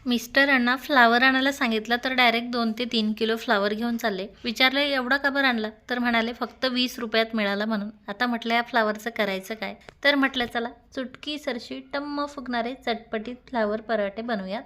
मिस्टरांना फ्लावर आणायला सांगितलं तर डायरेक्ट 2 ते 3 किलो फ्लावर घेऊन चालले. विचारले एवढा का बरं आणला? तर म्हणाले फक्त 20 रुपयात मिळाला म्हणून. आता म्हटलं या फ्लावरचं करायचं काय? तर म्हटलं चला चुटकी सरशी टम्म फुगणारे चटपटीत फ्लावर पराठे बनवूयात.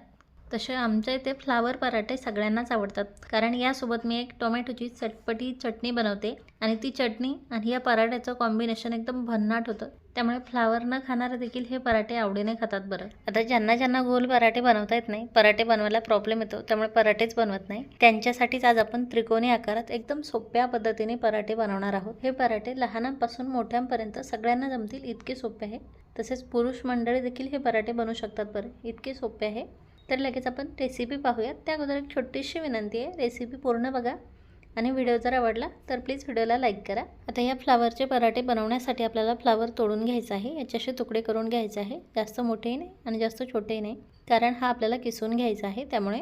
तसे आमच्या इथे फ्लावर पराठे सगळ्यांनाच आवडतात, कारण यासोबत मी एक टोमॅटोची चटपटी चटणी बनवते आणि ती चटणी आणि या पराठ्याचं कॉम्बिनेशन एकदम भन्नाट होतं. त्यामुळे फ्लावर न खाणारे देखील हे पराठे आवडीने खातात बरं. आता ज्यांना ज्यांना गोल पराठे बनवता येत नाही, पराठे बनवायला प्रॉब्लेम येतो, त्यामुळे पराठेच बनवत नाही, त्यांच्यासाठीच आज आपण त्रिकोणी आकारात एकदम सोप्या पद्धतीने पराठे बनवणार आहोत. हे पराठे लहानांपासून मोठ्यांपर्यंत सगळ्यांना जमतील इतके सोपे आहे. तसेच पुरुष मंडळी देखील हे पराठे बनवू शकतात बरं, इतके सोपे आहे. तर लगेच आपण रेसिपी पाहूयात. त्या अगोदर एक छोटीशी विनंती आहे, रेसिपी पूर्ण बघा आणि व्हिडिओ जर आवडला तर प्लीज व्हिडिओला लाईक करा. आता या फ्लावरचे पराठे बनवण्यासाठी आपल्याला फ्लावर तोडून घ्यायचा आहे. याचे तुकडे करून घ्यायचे आहे, जास्त मोठेही नाही आणि जास्त छोटेही नाही, कारण हा आपल्याला किसून घ्यायचा आहे. त्यामुळे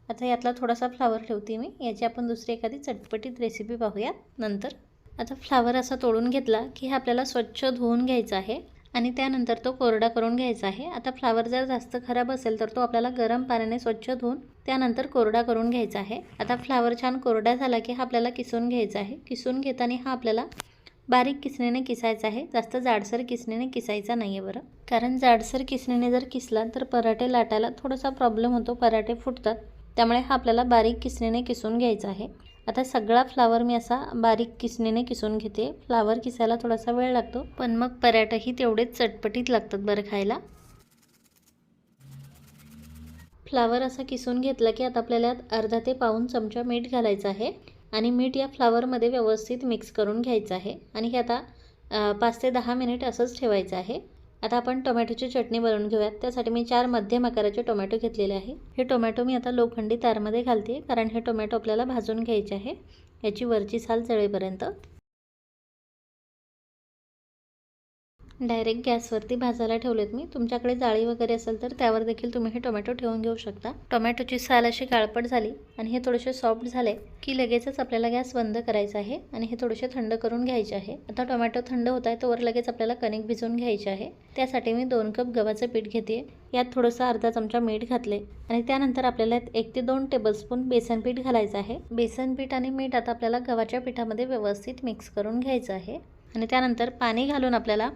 आता यातला थोडासा फ्लावर ठेवते मी. याची आपण दुसरी एखादी चटपटीत रेसिपी पाहूयात नंतर. आता फ्लावर असा तोडून घेतला की हा आपल्याला स्वच्छ धुवून घ्यायचा आहे आणि त्यानंतर तो कोरडा करून घ्यायचा आहे. आता फ्लावर जर जास्त खराब असेल तर तो आपल्याला गरम पाण्याने स्वच्छ धुवून त्यानंतर कोरडा करून घ्यायचा आहे. आता फ्लावर छान कोरडा झाला की हा आपल्याला किसून घ्यायचा आहे. किसून घेताना हा आपल्याला बारीक किसणीने किसायचा आहे, जास्त जाडसर किसणीने किसायचा नाही आहे बरं, कारण जाडसर किसणीने जर किसला तर पराठे लाटायला थोडासा प्रॉब्लेम होतो, पराठे फुटतात. त्यामुळे हा आपल्याला बारीक किसणीने किसून घ्यायचा आहे. आता सगळा फ्लावर मी असा बारीक किसणीने किसून घेते. फ्लावर किसायला थोडासा वेळ लागतो, पण मग पराठेही तेवढेच चटपटीत लागतात बरं खायला. फ्लावर असा किसून घेतला की आता आपल्याला अर्धा ते पाऊण चमचा मीठ घालायचं आहे आणि मीठ या फ्लावरमध्ये व्यवस्थित मिक्स करून घ्यायचं आहे आणि हे आता 5 ते 10 मिनिट असंच ठेवायचं आहे. आता आपण टोमॅटोची चटणी बनवून घेऊयात. त्यासाठी मी 4 मध्यम आकाराचे टोमॅटो घेतलेले आहे. हे टोमॅटो मी आता लोखंडी तारमध्ये घालते, कारण हे टोमॅटो आपल्याला भाजून घ्यायचे आहे याची वरची साल जळेपर्यंत. डायरेक्ट गॅसवरती भाजायला ठेवलेत मी. तुमच्याकडे जाळी वगैरे असेल तर त्यावर देखील तुम्ही हे टोमॅटो ठेवून घेऊ शकता. टोमॅटोची साल अशी काळपट झाली आणि हे थोडेसे सॉफ्ट झाले की लगेचच आपल्याला गॅस बंद करायचा आहे आणि हे थोडेसे थंड करून घ्यायचे आहे. आता टोमॅटो थंड होत आहे तोवर लगेच आपल्याला कणिक भिजवून घ्यायचे आहे. त्यासाठी मी 2 कप गव्हाचं पीठ घेते. यात थोडंसं अर्धा चमचा मीठ घातले आणि त्यानंतर आपल्याला 1 ते 2 टेबलस्पून बेसन पीठ घालायचं आहे. बेसन पीठ आणि मीठ आता आपल्याला गव्हाच्या पिठामध्ये व्यवस्थित मिक्स करून घ्यायचं आहे आणि त्यानंतर पाणी घालून आपल्याला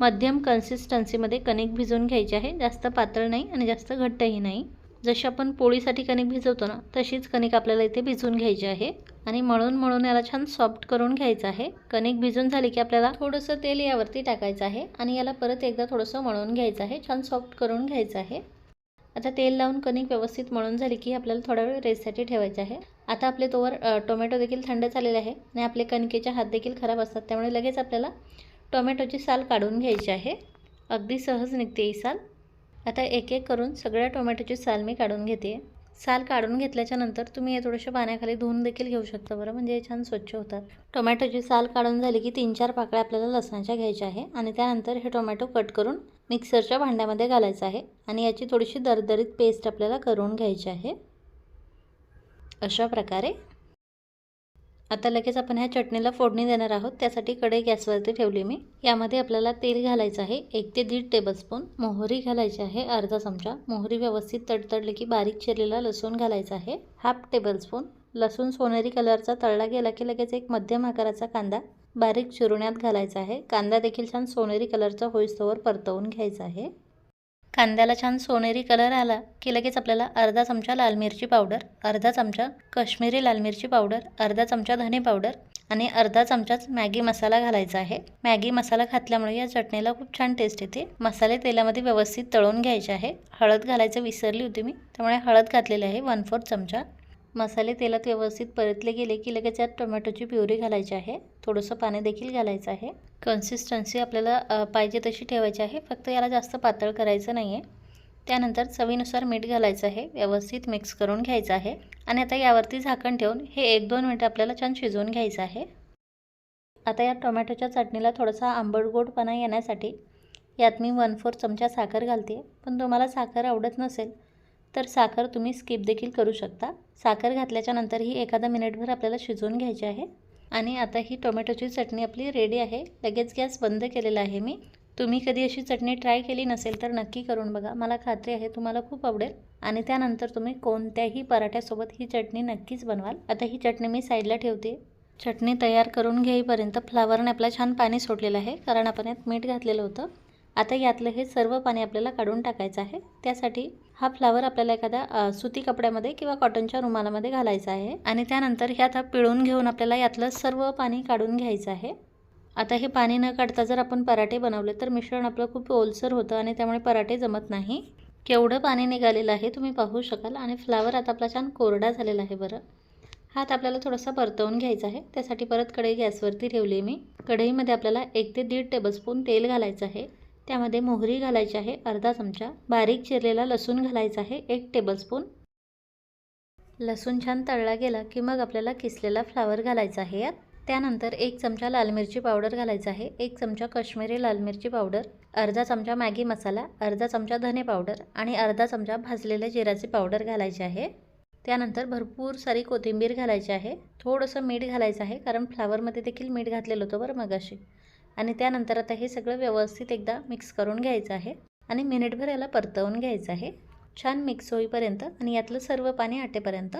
मध्यम कन्सिस्टन्सीमध्ये कणिक भिजवून घ्यायचे आहे. जास्त पातळ नाही आणि जास्त घट्टही नाही. जशी आपण पोळीसाठी कणिक भिजवतो ना, तशीच कणिक आपल्याला इथे भिजवून घ्यायची आहे आणि मळून याला छान सॉफ्ट करून घ्यायचं आहे. कणिक भिजून झाली की आपल्याला थोडंसं तेल यावरती टाकायचं आहे आणि याला परत एकदा थोडंसं मळून घ्यायचं आहे, छान सॉफ्ट करून घ्यायचं आहे. आता तेल लावून कणिक व्यवस्थित मळून झाली की आपल्याला थोडा वेळ रेस्टसाठी ठेवायचं आहे. आता आपले तोवर टोमॅटो देखील थंड झालेले आहे आणि आपले कणकेचे हात देखील खराब असतात, त्यामुळे लगेच आपल्याला टोमॅटोची साल काढून घ्यायची आहे. अगदी सहज निघते ही साल. आता एक एक करून सगळ्या टोमॅटोची साल मी काढून घेते. साल काढून घेतल्याच्या नंतर तुम्ही हे थोडेसे पाण्याखाली धुवून देखील घेऊ शकता बरं, म्हणजे हे छान स्वच्छ होतात. टोमॅटोची साल काढून झाली की 3-4 पाकळ्या आपल्याला लसणाच्या घ्यायच्या आहे आणि त्यानंतर हे टोमॅटो कट करून मिक्सरच्या भांड्यामध्ये घालायचं आहे आणि याची थोडीशी दरदरीत पेस्ट आपल्याला करून घ्यायची आहे अशा प्रकारे. आता लगेच आपण ह्या चटणीला फोडणी देणार आहोत. त्यासाठी कढई गॅसवरती ठेवली मी. यामध्ये आपल्याला तेल घालायचं आहे 1 ते 1.5 टेबलस्पून. मोहरी घालायची आहे अर्धा चमचा. मोहरी व्यवस्थित तडतडली की बारीक चिरलेला लसूण घालायचा आहे 1/2 टेबलस्पून. लसूण सोनेरी कलरचा तळला गेला की लगेच एक मध्यम आकाराचा कांदा बारीक चिरण्यात घालायचा आहे. कांदा देखील छान सोनेरी कलरचा होईस्तोवर परतवून घ्यायचा आहे. कांद्याला छान सोनेरी कलर आला की लगेच आपल्याला अर्धा चमचा लाल मिरची पावडर, अर्धा चमचा काश्मीरी लाल मिरची पावडर, अर्धा चमचा धने पावडर आणि अर्धा चमचाच मॅगी मसाला घालायचा आहे. मॅगी मसाला घातल्यामुळे या चटणीला खूप छान टेस्ट येते. मसाले तेलामध्ये व्यवस्थित तळून घ्यायचे आहे. हळद घालायचं विसरली होती मी, त्यामुळे हळद घातलेली आहे 1/4 चमचा. मसाले तेलात व्यवस्थित परतले गेले की लगेच यात टोमॅटोची प्युरी घालायची आहे. थोडंसं पाणी देखील घालायचं आहे. कन्सिस्टन्सी आपल्याला पाहिजे तशी ठेवायची आहे, फक्त याला जास्त पातळ करायचं नाही आहे. त्यानंतर चवीनुसार मीठ घालायचं आहे. व्यवस्थित मिक्स करून घ्यायचं आहे आणि आता यावरती झाकण ठेवून हे 1-2 मिनिटं आपल्याला छान शिजवून घ्यायचं आहे. आता या टोमॅटोच्या चटणीला थोडासा आंबट गोडपणा येण्यासाठी यात मी 1/4 चमचा साखर घालते. पण तुम्हाला साखर आवडत नसेल तर साखर तुम्ही स्किप देखील करू शकता. साखर घातल्याच्या नंतर ही एखादा मिनिटभर आपल्याला शिजवून घ्यायची आहे आणि आता ही टोमॅटोची चटणी आपली रेडी आहे. लगेच गॅस बंद केलेला आहे मी तुम्ही कधी अशी चटणी ट्राय केली नसेल तर नक्की करून बघा. मला खात्री आहे तुम्हाला खूप आवडेल. आणि त्यानंतर तुम्ही कोणत्याही पराठ्यासोबत ही चटणी नक्कीच बनवाल. आता ही चटणी मी साईडला ठेवते. चटणी तयार करून घेईपर्यंत फ्लावरने आपला छान पाणी सोडलेलं आहे, कारण आपण यात मीठ घातलेलं होतं. आता यातलं हे सर्व पाणी आपल्याला काढून टाकायचं आहे. त्यासाठी हा फ्लावर आपल्याला एखाद्या सुती कपड्यामध्ये किंवा कॉटनच्या रुमालामध्ये घालायचा आहे आणि त्यानंतर ह्यात पिळून घेऊन आपल्याला यातलं सर्व पाणी काढून घ्यायचं आहे. आता हे पाणी न काढता जर आपण पराठे बनवले तर मिश्रण आपलं खूप ओलसर होतं आणि त्यामुळे पराठे जमत नाही. केवढं पाणी निघालेलं आहे तुम्ही पाहू शकाल. आणि फ्लावर आता आपला छान कोरडा झालेला आहे. बरं, हात आपल्याला थोडासा परतवून घ्यायचा आहे. त्यासाठी परत कढई गॅसवरती ठेवली मी. कढईमध्ये आपल्याला 1 ते 1.5 टेबलस्पून तेल घालायचं आहे. त्यामध्ये मोहरी घालायची आहे अर्धा चमचा, बारीक चिरलेला लसूण घालायचा आहे 1 टेबलस्पून. लसूण छान तळला गेला की मग आपल्याला किसलेला फ्लावर घालायचा आहे यात. त्यानंतर 1 चमचा लाल मिरची पावडर घालायचा आहे, 1 चमचा काश्मीरी लाल मिरची पावडर, अर्धा चमचा मॅगी मसाला, अर्धा चमचा धने पावडर आणि अर्धा चमचा भाजलेल्या जिऱ्याची पावडर घालायची आहे. त्यानंतर भरपूर सारी कोथिंबीर घालायची आहे. थोडंसं मीठ घालायचं आहे, कारण फ्लावरमध्ये देखील मीठ घातलेलं होतं बरं मगाशी. आणि त्यानंतर आता हे सगळं व्यवस्थित एकदा मिक्स करून घ्यायचं आहे आणि मिनिटभर याला परतवून घ्यायचं आहे छान मिक्स होईपर्यंत आणि यातलं सर्व पाणी आटेपर्यंत.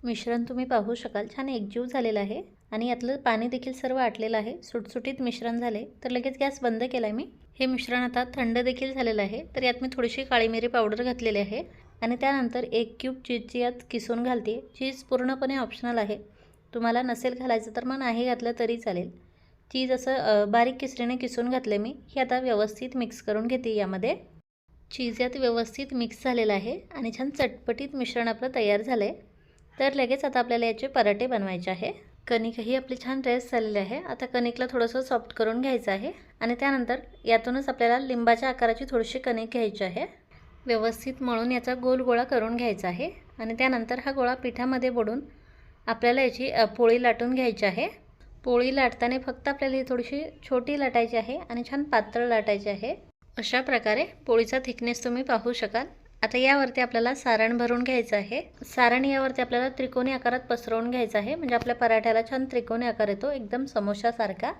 मिश्रण तुम्ही पाहू शकाल छान एकजीव झालेलं आहे आणि यातलं पाणी देखील सर्व आटलेलं आहे. सुटसुटीत मिश्रण झाले तर लगेच गॅस बंद केला आहे मी. हे मिश्रण आता थंड देखील झालेलं आहे. तर यात मी थोडीशी काळी मिरी पावडर घातलेली आहे आणि त्यानंतर 1 क्यूब चीजची यात किसून घालते. चीज पूर्णपणे ऑप्शनल आहे, तुम्हाला नसेल घालायचं तर मग नाही घातलं तरी चालेल. चीज असं बारीक किसणीने किसून घातले मी. हे आता व्यवस्थित मिक्स करून घेते यामध्ये. चीज यात व्यवस्थित मिक्स झालेलं आहे आणि छान चटपटीत मिश्रण आपलं तयार झालं आहे. तर लगेच आता आपल्याला याचे पराठे बनवायचे आहे. कणिकही आपली छान रेस्ट झालेली आहे. आता कणिकला थोडंसं सॉफ्ट करून घ्यायचं आहे आणि त्यानंतर यातूनच आपल्याला लिंबाच्या आकाराची थोडीशी कणिक घ्यायची आहे. व्यवस्थित मळून याचा गोल गोळा करून घ्यायचा आहे आणि त्यानंतर हा गोळा पिठामध्ये बुडवून आपल्याला याची पोळी लाटून घ्यायची आहे. पोळी लाटताना फक्त आपल्याला ही थोडीशी छोटी लाटायची आहे आणि छान पातळ लाटायची आहे. अशा प्रकारे पोळीचा थिकनेस तुम्ही पाहू शकाल. आता यावरती आपल्याला सारण भरून घ्यायचं आहे. सारण यावरती आपल्याला त्रिकोणी आकारात पसरवून घ्यायचं आहे, म्हणजे आपल्या पराठ्याला छान त्रिकोणी आकार येतो, एकदम समोशासारखा.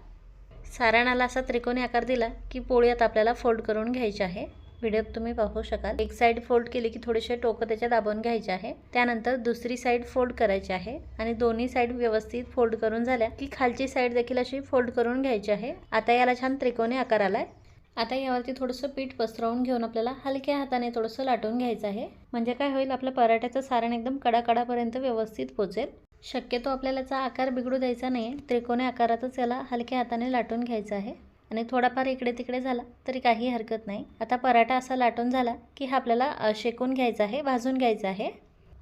सारणाला असा त्रिकोणी आकार दिला की पोळी आता आपल्याला फोल्ड करून घ्यायची आहे. व्हिडिओत तुम्ही पाहू शकाल. एक साईड फोल्ड केली की थोडेसे टोकं त्याच्या दाबून घ्यायचे आहे. त्यानंतर दुसरी साईड फोल्ड करायची आहे आणि दोन्ही साईड व्यवस्थित फोल्ड करून झाल्या की खालची साईड देखील अशी फोल्ड करून घ्यायची आहे. आता याला छान त्रिकोणी आकार आलाय. आता यावरती थोडंसं पीठ पसरवून घेऊन आपल्याला हलक्या हाताने थोडंसं लाटून घ्यायचं आहे. म्हणजे काय होईल, आपल्या पराठ्याचं सारण एकदम कडाकडापर्यंत व्यवस्थित पोचेल. शक्यतो आपल्याला याचा आकार बिघडू द्यायचा नाही, त्रिकोणी आकारातच याला हलक्या हाताने लाटून घ्यायचं आहे. आणि थोडाफार इकडे तिकडे झाला तरी काही हरकत नाही. आता पराठा असा लाटून झाला की हा आपल्याला शेकून घ्यायचा आहे, भाजून घ्यायचा आहे.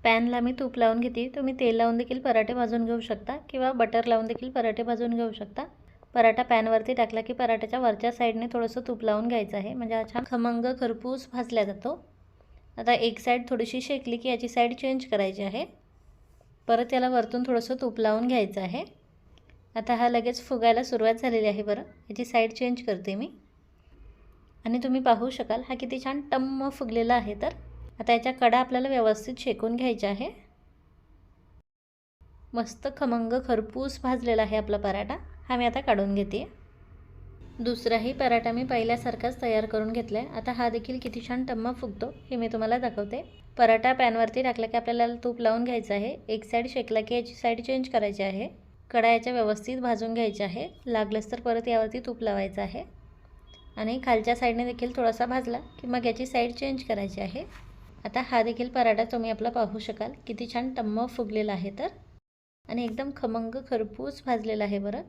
पॅनला मी तूप लावून घेते. तुम्ही तेल लावून देखील पराठे भाजून घेऊ शकता किंवा बटर लावून देखील पराठे भाजून घेऊ शकता. पराठा पॅनवरती टाकला की पराठ्याच्या वरच्या साईडने थोडंसं तूप लावून घ्यायचं आहे, म्हणजे हा छान खमंग खरपूस भाजला जातो. आता एक साईड थोडीशी शेकली की याची साईड चेंज करायची आहे. परत याला वरतून थोडंसं तूप लावून घ्यायचं आहे. आता हा लगेच फुगायला सुरुवात झालेली आहे. बरं, याची साईड चेंज करते मी आणि तुम्ही पाहू शकाल हा किती छान टम्म फुगलेला आहे. तर आता याच्या कडा आपल्याला व्यवस्थित शेकून घ्यायच्या आहे. मस्त खमंग खरपूस भाजलेला आहे आपला पराठा. हा मी आता काढून घेते. दुसराही पराठा मी पहिल्यासारखाच तयार करून घेतला आहे. आता हा देखील किती छान टम्म फुगतो हे मी तुम्हाला दाखवते. पराठा पॅनवरती टाकला की आपल्याला तूप लावून घ्यायचं आहे. एक साईड शेकला की याची साईड चेंज करायची आहे. कढा याच्या व्यवस्थित भाजून घ्यायचे आहे. लागलंच तर परत यावरती तूप लावायचं आहे आणि खालच्या साईडने देखील थोडासा भाजला की मग याची साईड चेंज करायची आहे. आता हा देखील पराठा तुम्ही आपला पाहू शकाल किती छान टम्म फुगलेला आहे तर, आणि एकदम खमंग खरपूस भाजलेला आहे. बरं,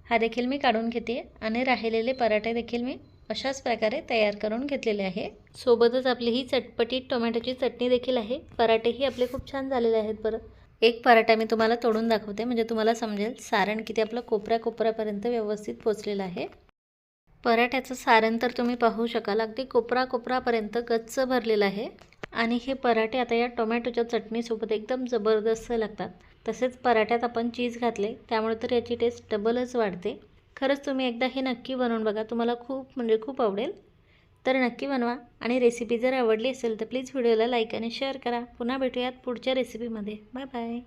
हा देखील मी काढून घेते आणि राहिलेले पराठे देखील मी अशाच प्रकारे तयार करून घेतलेले आहे. सोबतच आपली ही चटपटीत टोमॅटोची चटणी देखील आहे. पराठेही आपले खूप छान झालेले आहेत. बरं, एक पराठा मी तुम्हाला तोडून दाखवते, म्हणजे तुम्हाला समजेल सारण किती आपलं कोपऱ्यापर्यंत व्यवस्थित पोचलेलं आहे. पराठ्याचं सारण तर तुम्ही पाहू शकाल अगदी कोपरापर्यंत गच्च भरलेलं आहे. आणि हे पराठे आता या टोमॅटोच्या चटणीसोबत एकदम जबरदस्त लागतात. तसेच पराठ्यात आपण चीज घातले त्यामुळे तर याची टेस्ट डबलच वाढते. खरंच तुम्ही एकदा हे नक्की बनवून बघा, तुम्हाला खूप आवडेल. तर नक्की बनवा आणि रेसिपी जर आवडली असेल तर प्लीज व्हिडिओला लाईक आणि शेअर करा. पुन्हा भेटूयात पुढच्या रेसिपीमध्ये. Bye bye.